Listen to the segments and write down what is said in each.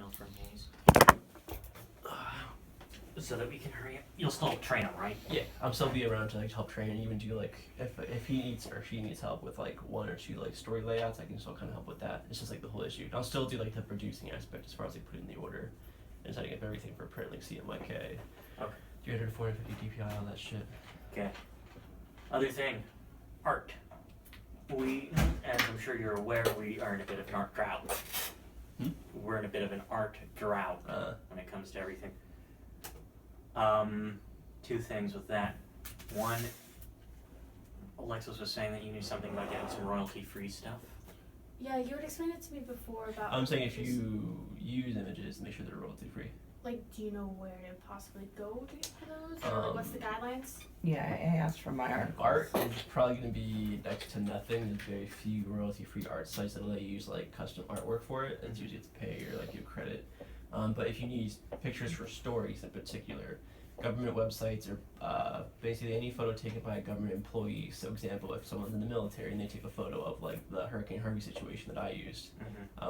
email from Hayes. So that we can hurry up. You'll still train him, right? Yeah, I'm still be around to like help train and even do like if he needs or she needs help with like one or two like story layouts, I can still kind of help with that. It's just like the whole issue. I'll still do like the producing aspect as far as like putting the order and setting up everything for print, like CMYK, Okay. 300, 450 DPI, all that shit. Okay. Other thing, art. We, as I'm sure you're aware, we are in a bit of an art drought. We're in a bit of an art drought when it comes to everything. Two things with that. One, Alexis was saying that you knew something about getting some royalty-free stuff. Yeah, you had explained it to me before about. I'm saying if you use images, make sure they're royalty free. Like, do you know where to possibly go to get to those? Or like, what's the guidelines? Yeah, I asked for my article. Art is probably going to be next to nothing. There's very few royalty-free art sites that let you use like custom artwork for it, and it's usually to pay or like give credit. But if you need pictures for stories in particular, government websites are basically any photo taken by a government employee. So, example, if someone's in the military and they take a photo of like the Hurricane Harvey situation that I used,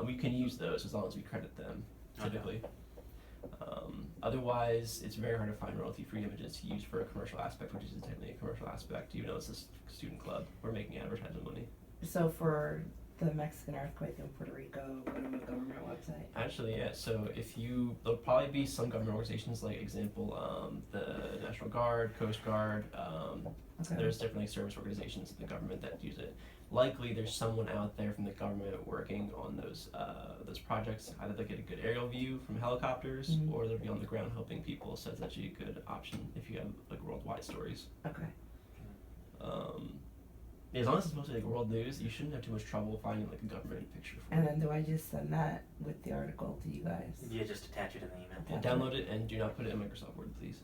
we can use those as long as we credit them, typically. Okay. Otherwise, it's very hard to find royalty-free images to use for a commercial aspect, which is technically a commercial aspect, even though it's a student club. We're making advertising money. So for the Mexican earthquake in Puerto Rico, go to a government website. Actually, yeah. So there'll probably be some government organizations, like example, the National Guard, Coast Guard. Okay. There's different like service organizations in the government that use it. Likely, there's someone out there from the government working on those projects. Either they get a good aerial view from helicopters, or they'll be on the ground helping people. So it's actually a good option if you have like worldwide stories. Okay. As long as it's mostly like world news, you shouldn't have too much trouble finding like a government picture for And it. then do I just send that with the article to you guys? Yeah, just attach it in the email. And download it and do not put it in Microsoft Word, please.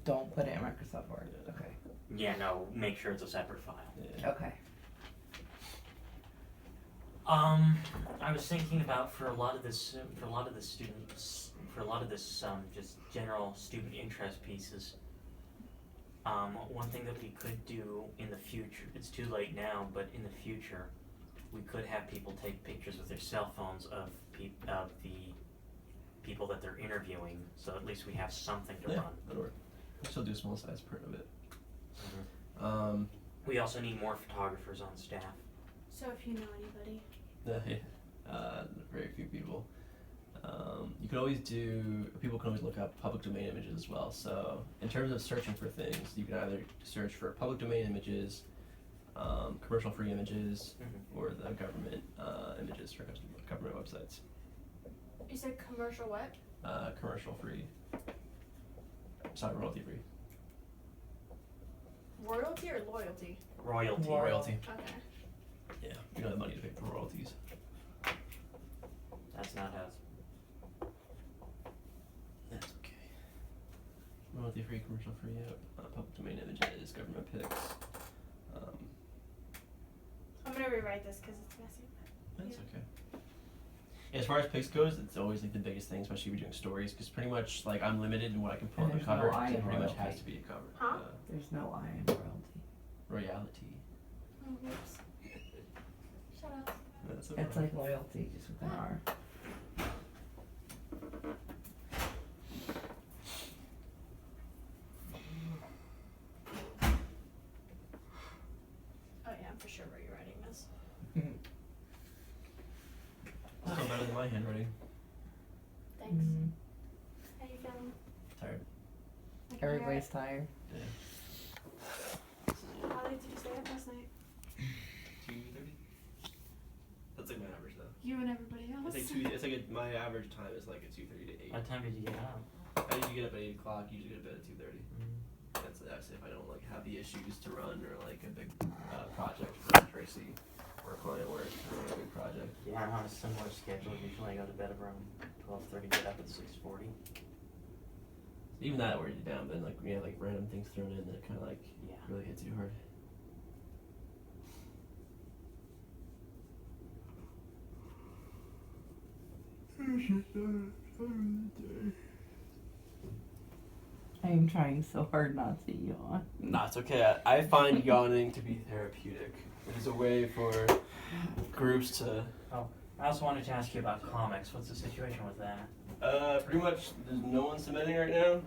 Don't put it in Microsoft Word. Yeah. Okay. Yeah, no, make sure it's a separate file. Yeah. Okay. I was thinking about for a lot of this just general student interest pieces. One thing that we could do in the future, it's too late now, but in the future, we could have people take pictures with their cell phones of the people that they're interviewing, so at least we have something to run. That'll work. We'll still do a small size print of it. We also need more photographers on staff. So if you know anybody. Very few people. You could always people can always look up public domain images as well. So in terms of searching for things, you can either search for public domain images, commercial free images, or the government images for government websites. You said commercial what? Commercial free. Sorry, royalty free. Royalty or loyalty? Royalty. Royalty. Okay. Yeah, you don't have money to pay for royalties. That's not us. That's okay. Royalty free, commercial free, public domain images, government pics. I'm gonna rewrite this because it's messy. That's okay. As far as pics goes, it's always like the biggest thing, especially if you're doing stories, because pretty much like I'm limited in what I can put on the There's no cover. I So it in pretty much royalty. has to be a cover. Huh? There's no I in royalty. Royalty. Oh, whoops. Shut up. That's It's like loyalty, just with an R. Oh yeah, I'm for sure rewriting this. Still better than my handwriting. Thanks. How you feeling? Tired. I can hear Everybody's it. tired. Yeah. How late did you stay up last night? 2:30. That's like my average though. You and everybody else. My average time is like a 2:30 to 8. What time did you get up? I usually get up at 8 o'clock. Usually go to bed at 2:30. That's if I don't like have the issues to run or like a big project for Tracy or client work or a big project. Yeah, I'm on a similar schedule. Usually I go to bed around 12:30, get up at 6:40. Even that wears you down, but then like we have like random things thrown in that kind of like really hits you hard. I am trying so hard not to yawn. No, it's okay. I find yawning to be therapeutic. It is a way for groups to I also wanted to ask you about comics. What's the situation with that? Pretty much there's no one submitting right now.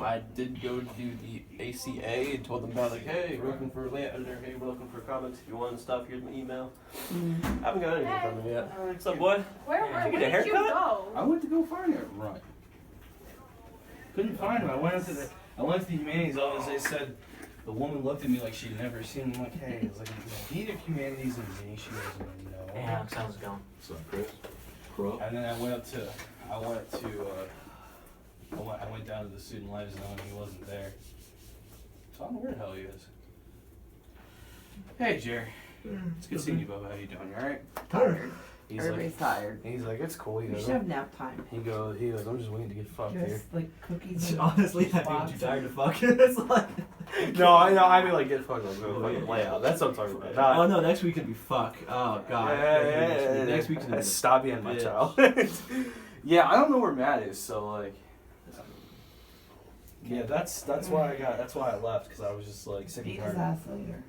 I did go to the ACA and told them about like, hey, we're looking for a layout editor, hey, we're looking for comics, if you want stuff, here's my email. I haven't got anything from them yet. What's up, boy? Where Yeah. did You get a you haircut? go? I went to go find it. Right. Couldn't find him. I went to the humanities office. They said the woman looked at me like she'd never seen him. Like, hey, it's like neither humanities and Z. She doesn't know. Yeah, sounds going. What's up, Chris? Crow. And then I went down to the student life zone and he wasn't there. So I don't know where the hell he is. Hey, Jerry. It's good seeing you, Bubba. How you doing? You alright? Tired. He's Everybody's tired. like, it's cool. He We goes, should have nap time. he goes, I'm just waiting to get fucked here. Just like cookies and Honestly, I think I'm too tired to fuck. It's like. No, I know. I mean, like, get fucked up. Fucking layout. That's what I'm talking about. Not, Oh no, next week can be fuck. Oh god. Next week's gonna be Stop being my bitch. child. Yeah, I don't know where Matt is, so like. Yeah, that's why I left, because I was just like sick and beat his tired. ass later.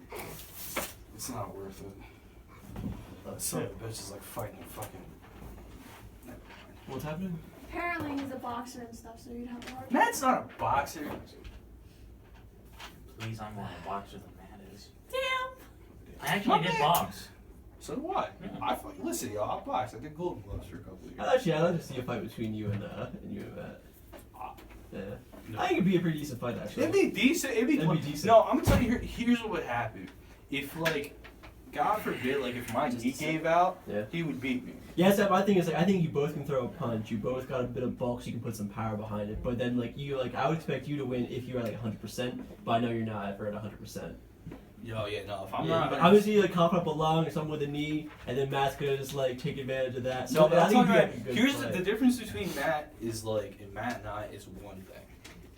It's not worth it. That son of a bitch is like fighting a fucking. What's happening? Apparently he's a boxer and stuff, so you'd have to work. Matt's not a boxer. Please, I'm more of a boxer than Matt is. Damn. I actually did box. So do I. Yeah. Listen, y'all, I boxed. I did Golden Gloves for a couple of years. Actually, I'd like to see a fight between you and Matt. Yeah. No. I think it'd be a pretty decent fight actually. It'd be decent. It'd be decent. No, I'm gonna tell you. Here's what would happen. If like, God forbid, like if my knee gave out, Yeah. he would beat me. Yeah, so my thing is like I think you both can throw a punch. You both got a bit of bulk, so you can put some power behind it. But then like I would expect you to win if you're at like 100%. But I know you're not ever at 100%. Yo, yeah, no. If I'm Yeah, not, but obviously like cough up a lung or something with a knee, and then Matt's gonna just like take advantage of that. No, but I I'm think talking it'd about, be a good here's fight. the difference between Matt is like, and Matt and I is one thing.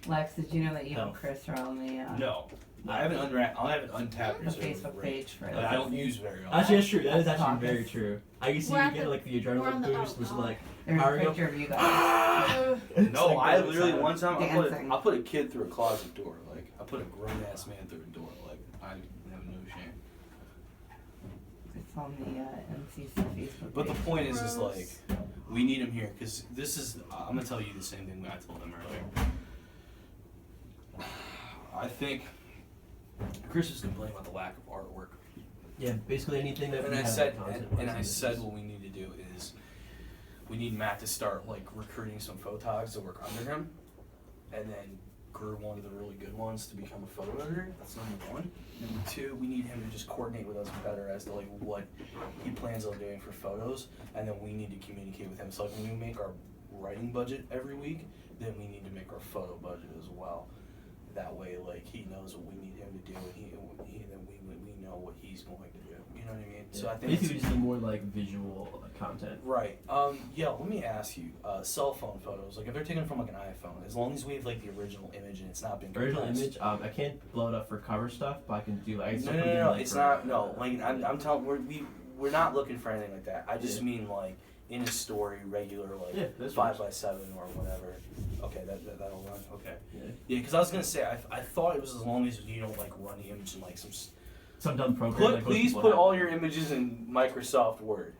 Lex, did you know that you No. and Chris are on the No, I have an untapped the reserve Facebook rate page for that I don't use very often. Actually, that's true. That is That's actually very caucus. true. I can see We're you at get the- like the we're on adrenaline the boost, which is like. There's a Hurry up. picture of you guys. It's No, like I that literally time. one time Dancing. I put a kid through a closet door. Like I put a grown ass man through a door. Like I have no shame. It's on the NCC Facebook But the page. point is Gross. like we need him here because this is. I'm gonna tell you the same thing that I told him earlier. I think Chris was complaining about the lack of artwork. Yeah, basically anything that. And we I have said, content-wise and I is- said, what we need to do is, we need Matt to start like recruiting some photogs to work under him, and then grew one of the really good ones to become a photo editor. That's number one. Number two, we need him to just coordinate with us better as to like what he plans on doing for photos, and then we need to communicate with him. So like when we make our writing budget every week, then we need to make our photo budget as well. That way, like he knows what we need him to do, and then we know what he's going to do. You know what I mean? So I think basically it's- we just need more like visual content. Right. Yeah, let me ask you, cell phone photos, like if they're taken from like an iPhone, as long as we have like the original image and it's not been Original compressed. image. I can't blow it up for cover stuff, but I can do like. I can No, still no, put it in, no, like, it's for, not, no, like, I'm telling, we're not looking for anything like that. I just Yeah. mean like, in a story, regular, like, Yeah, that's 5x7 or whatever. Okay, that'll run, okay. Yeah. Yeah, because I was gonna say, I thought it was as long as you don't like run the image in like Some dumb program. like most please people put have. all your images in Microsoft Word.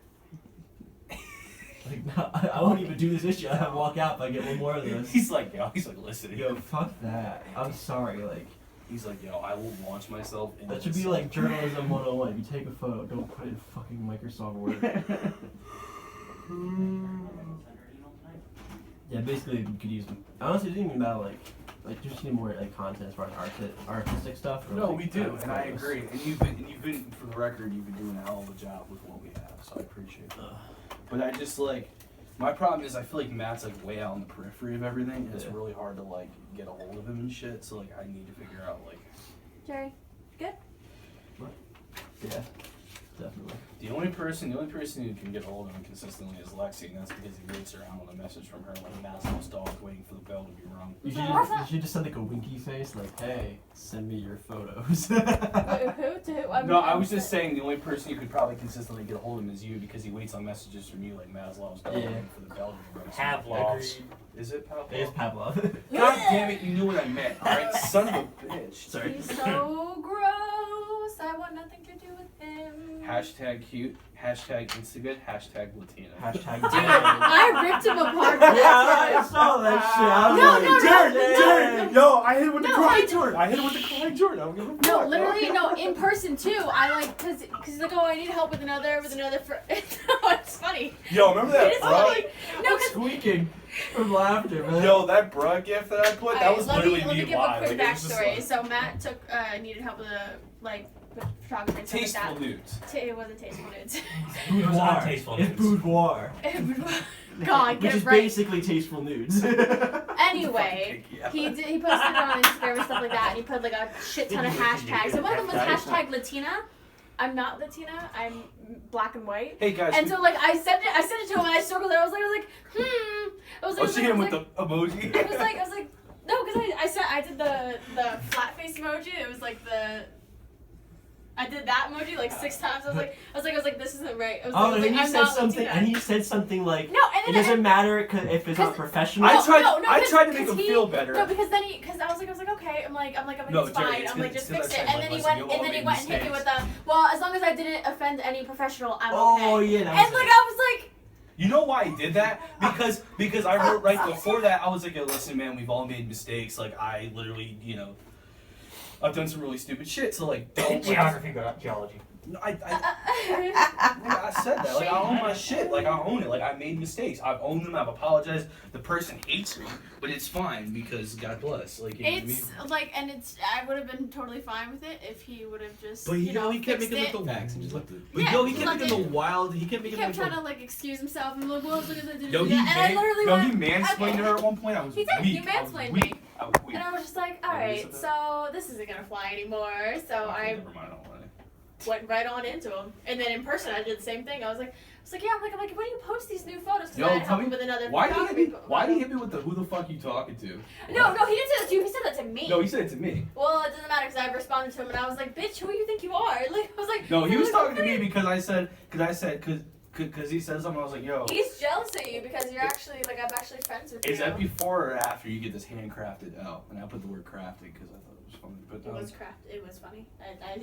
Like, no, I won't even do this issue. I have to walk out if I get one more of this. He's like, listen. Yo, fuck that. I'm sorry. Like He's like, yo, I will launch myself in that should this. be like journalism 101. If you take a photo, don't put it in fucking Microsoft Word. Yeah, basically you could use. Honestly, it didn't even matter like just need more like content as far as artistic stuff. Or, No, like, we do, kind of and I photos. agree. And you've been, for the record, you've been doing a hell of a job with what we have, so I appreciate that. But I just like, my problem is I feel like Matt's like way out on the periphery of everything, and it's Yeah. really hard to like get a hold of him and shit. So like, I need to figure out like. Jerry, good? Yeah, definitely. The only person who can get a hold of him consistently is Lexi, and that's because he waits around with a message from her like a Maslow's dog waiting for the bell to be rung. You should just send like a winky face, like, "Hey, send me your photos." Who to who? No, I was just saying the only person you could probably consistently get a hold of him is you because he waits on messages from you like Maslow's dog Yeah. waiting for the bell to be rung. Pavlov's. Is it Pavlov? It's Pavlov. God damn it, you knew what I meant, alright? Son of a bitch. Sorry. He's so gross. I want nothing to do with him. Hashtag cute. Hashtag Instagood. Hashtag Latina. Hashtag Dude, Dan. I ripped him apart. Yeah, I saw that shit. I was No, like, no, no, Jared, no. Yo, I hit it with the No, crying I- Jordan. I hit it with the crying Jordan. I don't give a fuck. No, literally, no, in person too. I like, cause he's like, oh, I need help with another friend. No, it's funny. Yo, remember that It's bro? like, no, I'm cause squeaking from laughter, man. Yo, that bro gift that I put, that Alright, was let literally me me give live. a quick Like, it was just backstory. like, So Matt took needed help with photography and stuff tasteful like that. nudes. It wasn't tasteful nudes. It was not tasteful It's nudes. boudoir. God, Which get is it right. basically tasteful nudes. Anyway, he posted it on Instagram and stuff like that, and he put like a shit ton of hashtags. And one of them was hashtag Latina. I'm not Latina. I'm black and white. Hey guys. And so like I sent it to him, and I circled it. I was like, I was like, she hit him with the emoji. I was like, no, because I did the flat face emoji. It was like I did that emoji like 6 times. I was like, this isn't right. I was Oh, like, and then you I'm said not something, Latina. and he said something like, No, it and then doesn't matter if it's not 'cause- professional. I tried. no, I 'cause- tried to make 'cause him he- feel better. No, because then because I was like, okay, I'm like, No, it's Jerry, fine. it's I'm good- like, just it's good fix I it. said, And like, then he listen, went, you all and then he made went and hit me with mistakes. the, well, as long as I didn't offend any professional, I'm Oh okay. yeah, that And was like I was like, You know why I did that? Because I wrote right before that. I was like, yo, listen, man, we've all made mistakes. Like I literally, I've done some really stupid shit. So like, don't. Geography, geology. No, I said that. Like I own my shit. Like I own it. Like I made mistakes. I've owned them. I've apologized. The person hates me, but it's fine because God bless. Like you know what I mean? it's like, and it's, I would have been totally fine with it if he would have just, But he kept fixed making it. like the facts and just left it. But Yeah, yo, he just kept left making it. the wild. He kept He making kept like trying to like excuse himself and like, well, look at Yo, and I literally went, mansplained to her at one point. I was He did, weak. he mansplained I was me. weak. I was weak. and I was just like, Yeah, you alright, said that? so this isn't gonna fly anymore. So I Never mind, I don't want it. went right on into him. And then in person, I did the same thing. I was like, yeah, I'm like, when do you post these new photos? Because Yo, I had tell help me, him with another why do you hit me? photography Why do you photo. hit me with the who the fuck you talking to? No, he didn't say that to you. He said that to me. No, he said it to me. Well, it doesn't matter because I responded to him and I was like, bitch, who do you think you are? Like, I was like, No, he was like, talking to me "Okay." because I said, because he said something. I was like, yo. He's jealous of you because you're actually, like, I'm actually friends with you. Is that before or after you get this handcrafted L? And I put the word crafted because I thought it was funny. But It was funny.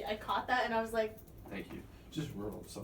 I caught that and I was like, thank you. Just real so